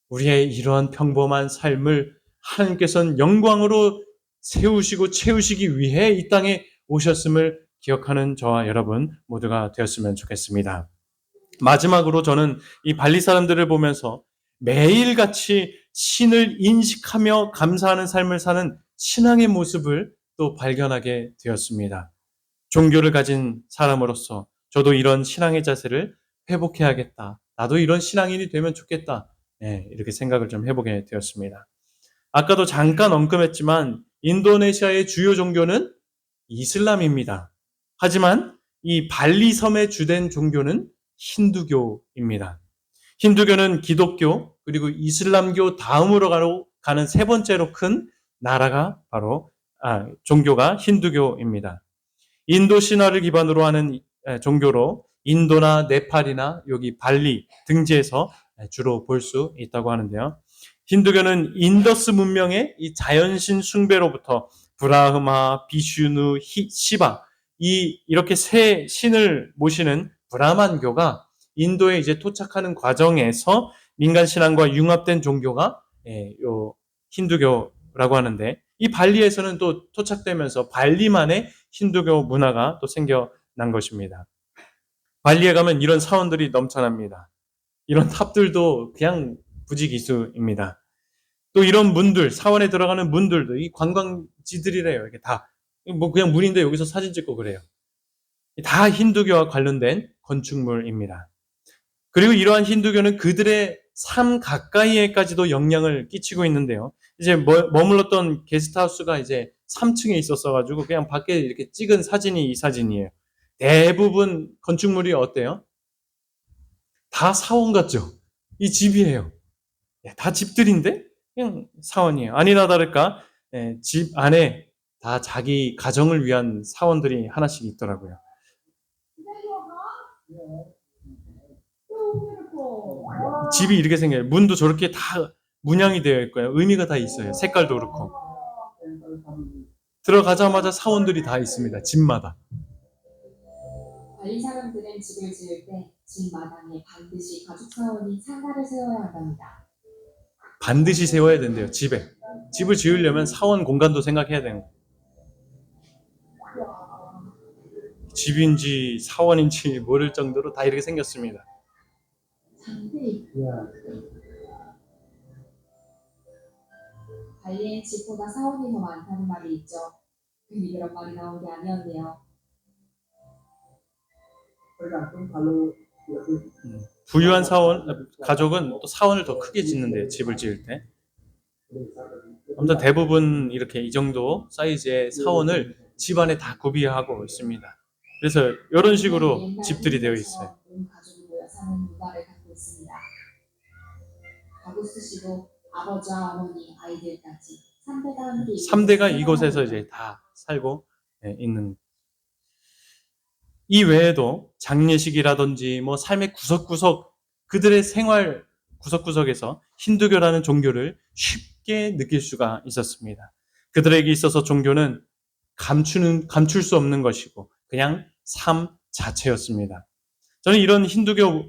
우리의 이러한 평범한 삶을 하나님께서는 영광으로 세우시고 채우시기 위해 이 땅에 오셨음을 기억하는 저와 여러분 모두가 되었으면 좋겠습니다. 마지막으로 저는 이 발리 사람들을 보면서 매일같이 신을 인식하며 감사하는 삶을 사는 신앙의 모습을 또 발견하게 되었습니다. 종교를 가진 사람으로서 저도 이런 신앙의 자세를 회복해야겠다. 나도 이런 신앙인이 되면 좋겠다. 이렇게 생각을 좀 해보게 되었습니다. 아까도 잠깐 언급했지만 인도네시아의 주요 종교는 이슬람입니다. 하지만 이 발리 섬의 주된 종교는 힌두교입니다. 힌두교는 기독교 그리고 이슬람교 다음으로 가는 세 번째로 큰 나라가 바로 종교가 힌두교입니다. 인도 신화를 기반으로 하는 종교로 인도나 네팔이나 여기 발리 등지에서 주로 볼 수 있다고 하는데요. 힌두교는 인더스 문명의 이 자연신 숭배로부터 브라흐마, 비슈누, 시바 이렇게 세 신을 모시는 브라만교가 인도에 이제 토착하는 과정에서 민간 신앙과 융합된 종교가 요 힌두교라고 하는데 이 발리에서는 또 토착되면서 발리만의 힌두교 문화가 또 생겨난 것입니다. 발리에 가면 이런 사원들이 넘쳐납니다. 이런 탑들도 그냥 부지기수입니다. 또 이런 문들, 사원에 들어가는 문들도 이 관광지들이래요. 이게 다. 뭐 그냥 문인데 여기서 사진 찍고 그래요. 다 힌두교와 관련된 건축물입니다. 그리고 이러한 힌두교는 그들의 삶 가까이에까지도 영향을 끼치고 있는데요. 이제 머물렀던 게스트하우스가 이제 3층에 있었어가지고 그냥 밖에 이렇게 찍은 사진이 이 사진이에요. 대부분 건축물이 어때요? 다 사원 같죠? 이 집이에요. 다 집들인데 그냥 사원이에요. 아니나 다를까 집 안에 다 자기 가정을 위한 사원들이 하나씩 있더라고요. 집이 이렇게 생겨요. 문도 저렇게 다 문양이 되어 있고요. 의미가 다 있어요. 색깔도 그렇고. 들어가자마자 사원들이 다 있습니다. 집마다. 관리 사람들은 집을 지을 때 집 마당에 반드시 가족 사원이 상가를 세워야 한답니다. 반드시 세워야 된대요. 집에. 집을 지으려면 사원 공간도 생각해야 되는 거예요. 집인지 사원인지 모를 정도로 다 이렇게 생겼습니다. 관리엔 집보다 사원이 더 많다는 말이 있죠. 괜히 그런 말이 나온 게 아니었네요. 부유한 가족은 또 사원을 더 크게 짓는데요. 집을 지을 때. 아무튼 대부분 이렇게 이 정도 사이즈의 사원을 집안에 다 구비하고 있습니다. 그래서 이런 식으로 집들이 되어 있어요. 온 가족이 모여 사는 문화를 갖고 있습니다. 가구 수시로 아버지와 어머니, 아이들까지 3대가 함께 3대가 이곳에서 이제 다 살고 있는. 이 외에도 장례식이라든지 뭐 삶의 구석구석 그들의 생활 구석구석에서 힌두교라는 종교를 쉽게 느낄 수가 있었습니다. 그들에게 있어서 종교는 감출 수 없는 것이고 그냥 삶 자체였습니다. 저는 이런 힌두교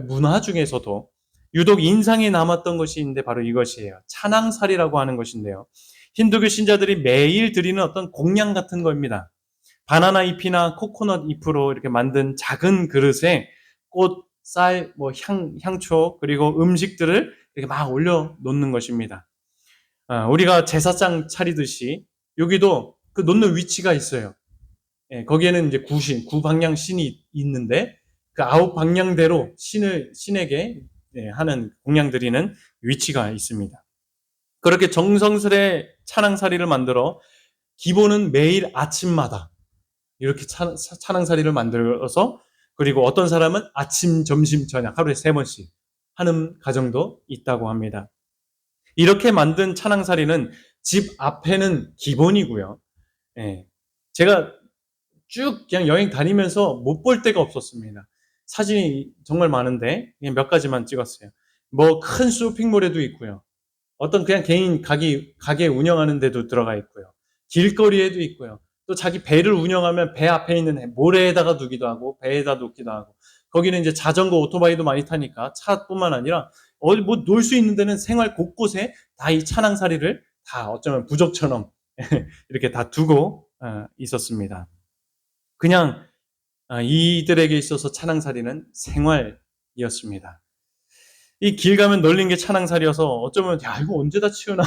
문화 중에서도 유독 인상에 남았던 것이 있는데 바로 이것이에요. 찬양살이라고 하는 것인데요. 힌두교 신자들이 매일 드리는 어떤 공양 같은 겁니다. 바나나 잎이나 코코넛 잎으로 이렇게 만든 작은 그릇에 꽃, 쌀, 향초, 그리고 음식들을 이렇게 막 올려 놓는 것입니다. 우리가 제사상 차리듯이 여기도 그 놓는 위치가 있어요. 거기에는 이제 구방향 신이 있는데 그 9방향대로 신에게 하는 공양 드리는 위치가 있습니다. 그렇게 정성스레 찬양사리를 만들어 기본은 매일 아침마다 이렇게 찬양사리를 만들어서 그리고 어떤 사람은 아침, 점심, 저녁 하루에 3번씩 하는 가정도 있다고 합니다. 이렇게 만든 찬양사리는 집 앞에는 기본이고요. 제가 쭉 그냥 여행 다니면서 못 볼 데가 없었습니다. 사진이 정말 많은데 몇 가지만 찍었어요. 뭐 큰 쇼핑몰에도 있고요. 어떤 그냥 개인 가게 운영하는 데도 들어가 있고요. 길거리에도 있고요. 또 자기 배를 운영하면 배 앞에 있는 모래에다가 두기도 하고 배에다 놓기도 하고 거기는 이제 자전거 오토바이도 많이 타니까 차뿐만 아니라 어디 뭐 놀 수 있는 데는 생활 곳곳에 다 이 찬양사리를 다 어쩌면 부적처럼 이렇게 다 두고 있었습니다. 그냥 이들에게 있어서 찬양사리는 생활이었습니다. 이 길 가면 널린 게 찬양사리여서 어쩌면 야 이거 언제 다 치우나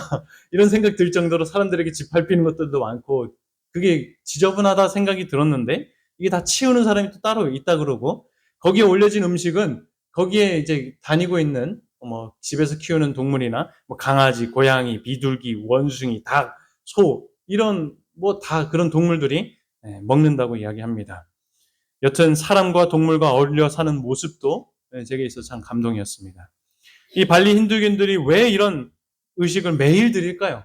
이런 생각 들 정도로 사람들에게 짓밟히는 것들도 많고 그게 지저분하다 생각이 들었는데 이게 다 치우는 사람이 또 따로 있다 그러고 거기에 올려진 음식은 거기에 이제 다니고 있는 뭐 집에서 키우는 동물이나 뭐 강아지, 고양이, 비둘기, 원숭이, 닭, 소 이런 뭐 다 그런 동물들이 먹는다고 이야기합니다. 여튼 사람과 동물과 어울려 사는 모습도 제게 있어서 참 감동이었습니다. 이 발리 힌두교인들이 왜 이런 의식을 매일 드릴까요?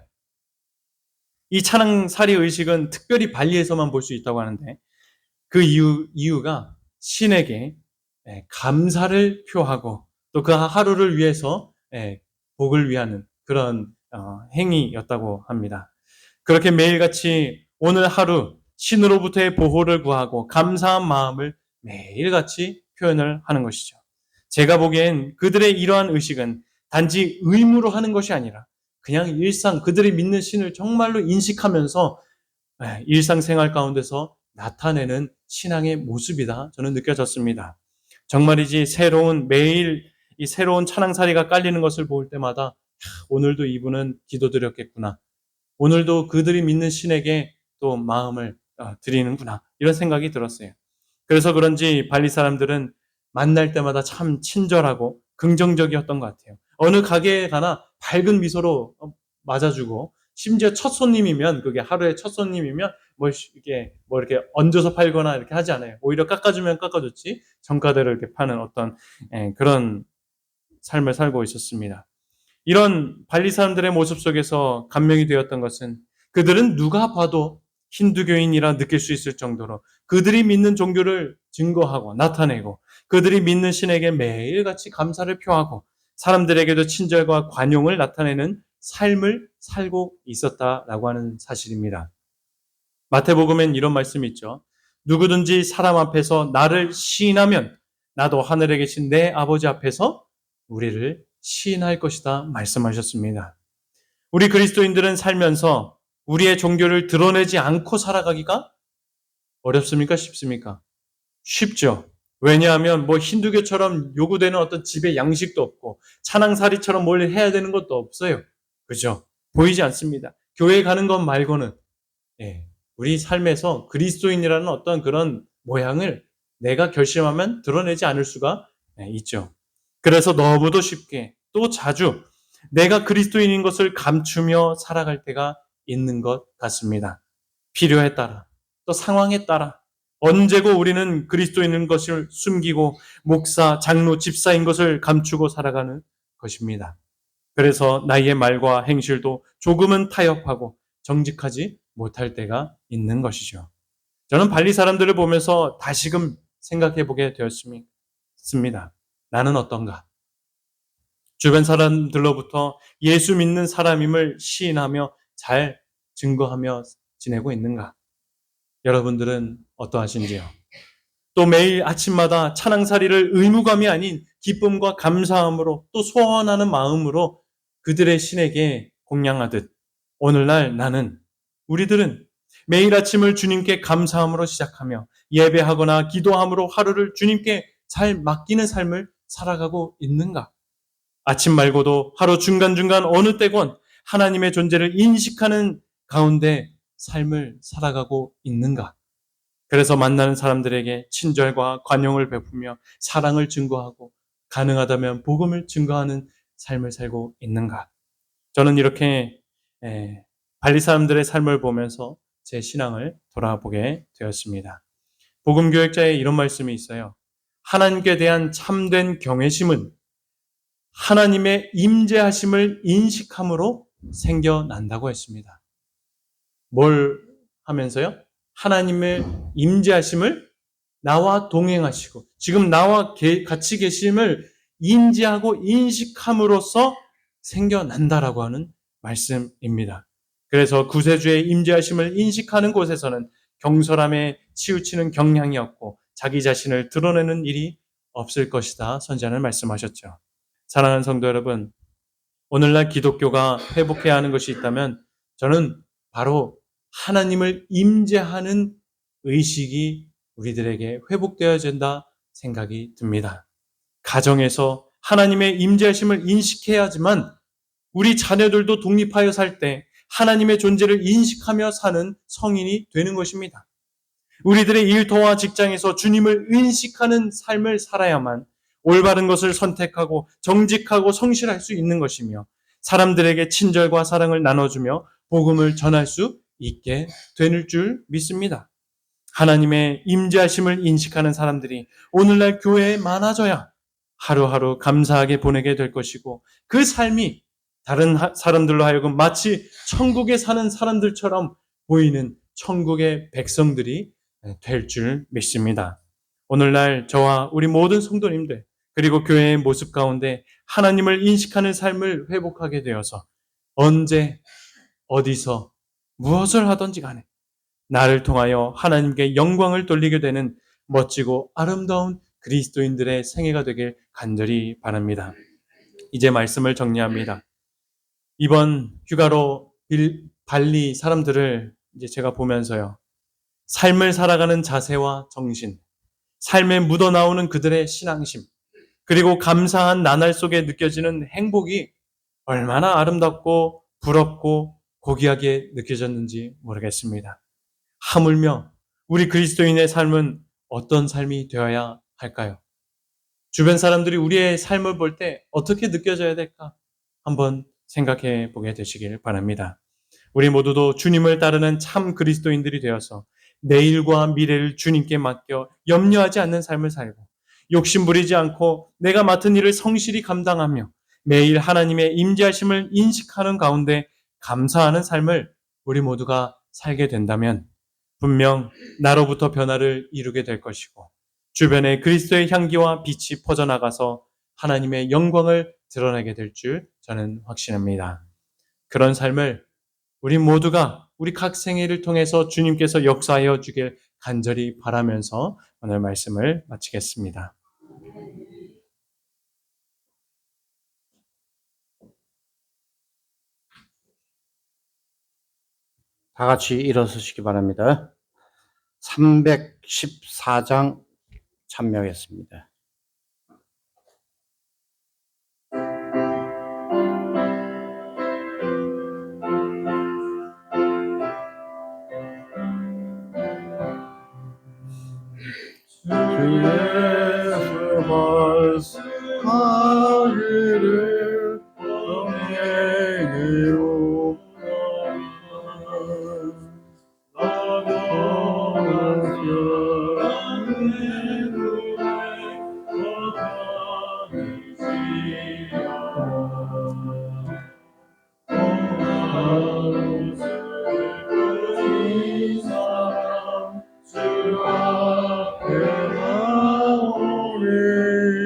이 찬양사리 의식은 특별히 발리에서만 볼 수 있다고 하는데 그 이유가 신에게 감사를 표하고 또 그 하루를 위해서 복을 위하는 그런 행위였다고 합니다. 그렇게 매일같이 오늘 하루 신으로부터의 보호를 구하고 감사한 마음을 매일같이 표현을 하는 것이죠. 제가 보기엔 그들의 이러한 의식은 단지 의무로 하는 것이 아니라 그냥 일상 그들이 믿는 신을 정말로 인식하면서 일상생활 가운데서 나타내는 신앙의 모습이다 저는 느껴졌습니다. 정말이지 매일 이 새로운 찬양사리가 깔리는 것을 볼 때마다 오늘도 이분은 기도드렸겠구나. 오늘도 그들이 믿는 신에게 또 마음을 드리는구나. 이런 생각이 들었어요. 그래서 그런지 발리 사람들은 만날 때마다 참 친절하고 긍정적이었던 것 같아요. 어느 가게에 가나 밝은 미소로 맞아주고 심지어 첫 손님이면 그게 하루의 첫 손님이면 이렇게 얹어서 팔거나 이렇게 하지 않아요. 오히려 깎아주면 깎아줬지 정가대로 이렇게 파는 어떤 그런 삶을 살고 있었습니다. 이런 발리 사람들의 모습 속에서 감명이 되었던 것은 그들은 누가 봐도 힌두교인이라 느낄 수 있을 정도로 그들이 믿는 종교를 증거하고 나타내고 그들이 믿는 신에게 매일같이 감사를 표하고 사람들에게도 친절과 관용을 나타내는 삶을 살고 있었다라고 하는 사실입니다. 마태복음엔 이런 말씀이 있죠. 누구든지 사람 앞에서 나를 시인하면 나도 하늘에 계신 내 아버지 앞에서 우리를 시인할 것이다 말씀하셨습니다. 우리 그리스도인들은 살면서 우리의 종교를 드러내지 않고 살아가기가 어렵습니까? 쉽습니까? 쉽죠. 왜냐하면 힌두교처럼 요구되는 어떤 집의 양식도 없고 찬양사리처럼 뭘 해야 되는 것도 없어요. 그죠? 보이지 않습니다. 교회 가는 것 말고는 우리 삶에서 그리스도인이라는 어떤 그런 모양을 내가 결심하면 드러내지 않을 수가 있죠. 그래서 너무도 쉽게 또 자주 내가 그리스도인인 것을 감추며 살아갈 때가 있는 것 같습니다. 필요에 따라 또 상황에 따라 언제고 우리는 그리스도인인 것을 숨기고 목사, 장로, 집사인 것을 감추고 살아가는 것입니다. 그래서 나의 말과 행실도 조금은 타협하고 정직하지 못할 때가 있는 것이죠. 저는 발리 사람들을 보면서 다시금 생각해 보게 되었습니다. 나는 어떤가? 주변 사람들로부터 예수 믿는 사람임을 시인하며 잘 증거하며 지내고 있는가? 여러분들은 어떠하신지요? 또 매일 아침마다 찬양사리를 의무감이 아닌 기쁨과 감사함으로 또 소원하는 마음으로 그들의 신에게 공양하듯 오늘날 우리들은 매일 아침을 주님께 감사함으로 시작하며 예배하거나 기도함으로 하루를 주님께 잘 맡기는 삶을 살아가고 있는가? 아침 말고도 하루 중간중간 어느 때건 하나님의 존재를 인식하는 가운데 삶을 살아가고 있는가? 그래서 만나는 사람들에게 친절과 관용을 베푸며 사랑을 증거하고 가능하다면 복음을 증거하는 삶을 살고 있는가? 저는 이렇게 발리 사람들의 삶을 보면서 제 신앙을 돌아보게 되었습니다. 복음교역자의 이런 말씀이 있어요. 하나님께 대한 참된 경외심은 하나님의 임재하심을 인식함으로 생겨난다고 했습니다. 뭘 하면서요? 하나님의 임재하심을 나와 동행하시고 지금 나와 같이 계심을 인지하고 인식함으로써 생겨난다라고 하는 말씀입니다. 그래서 구세주의 임재하심을 인식하는 곳에서는 경솔함에 치우치는 경향이 없고 자기 자신을 드러내는 일이 없을 것이다. 선지자는 말씀하셨죠. 사랑하는 성도 여러분, 오늘날 기독교가 회복해야 하는 것이 있다면 저는 바로 하나님을 임재하는 의식이 우리들에게 회복되어야 된다 생각이 듭니다. 가정에서 하나님의 임재하심을 인식해야 하지만 우리 자녀들도 독립하여 살 때 하나님의 존재를 인식하며 사는 성인이 되는 것입니다. 우리들의 일터와 직장에서 주님을 인식하는 삶을 살아야만 올바른 것을 선택하고 정직하고 성실할 수 있는 것이며 사람들에게 친절과 사랑을 나눠주며 복음을 전할 수 있게 될 줄 믿습니다. 하나님의 임재하심을 인식하는 사람들이 오늘날 교회에 많아져야 하루하루 감사하게 보내게 될 것이고 그 삶이 다른 사람들로 하여금 마치 천국에 사는 사람들처럼 보이는 천국의 백성들이 될 줄 믿습니다. 오늘날 저와 우리 모든 성도님들 그리고 교회의 모습 가운데 하나님을 인식하는 삶을 회복하게 되어서 언제 어디서 무엇을 하든지 간에 나를 통하여 하나님께 영광을 돌리게 되는 멋지고 아름다운 그리스도인들의 생애가 되길 간절히 바랍니다. 이제 말씀을 정리합니다. 이번 휴가로 발리 사람들을 이제 제가 보면서요. 삶을 살아가는 자세와 정신, 삶에 묻어나오는 그들의 신앙심, 그리고 감사한 나날 속에 느껴지는 행복이 얼마나 아름답고 부럽고 고귀하게 느껴졌는지 모르겠습니다. 하물며 우리 그리스도인의 삶은 어떤 삶이 되어야 할까요? 주변 사람들이 우리의 삶을 볼 때 어떻게 느껴져야 될까? 한번 생각해 보게 되시길 바랍니다. 우리 모두도 주님을 따르는 참 그리스도인들이 되어서 내일과 미래를 주님께 맡겨 염려하지 않는 삶을 살고 욕심 부리지 않고 내가 맡은 일을 성실히 감당하며 매일 하나님의 임재하심을 인식하는 가운데 감사하는 삶을 우리 모두가 살게 된다면 분명 나로부터 변화를 이루게 될 것이고 주변에 그리스도의 향기와 빛이 퍼져나가서 하나님의 영광을 드러내게 될 줄 저는 확신합니다. 그런 삶을 우리 모두가 우리 각 생애를 통해서 주님께서 역사하여 주길 간절히 바라면서 오늘 말씀을 마치겠습니다. 다 같이 일어서시기 바랍니다. 314장 참여하겠습니다. 주 예수 말씀하기를 평행이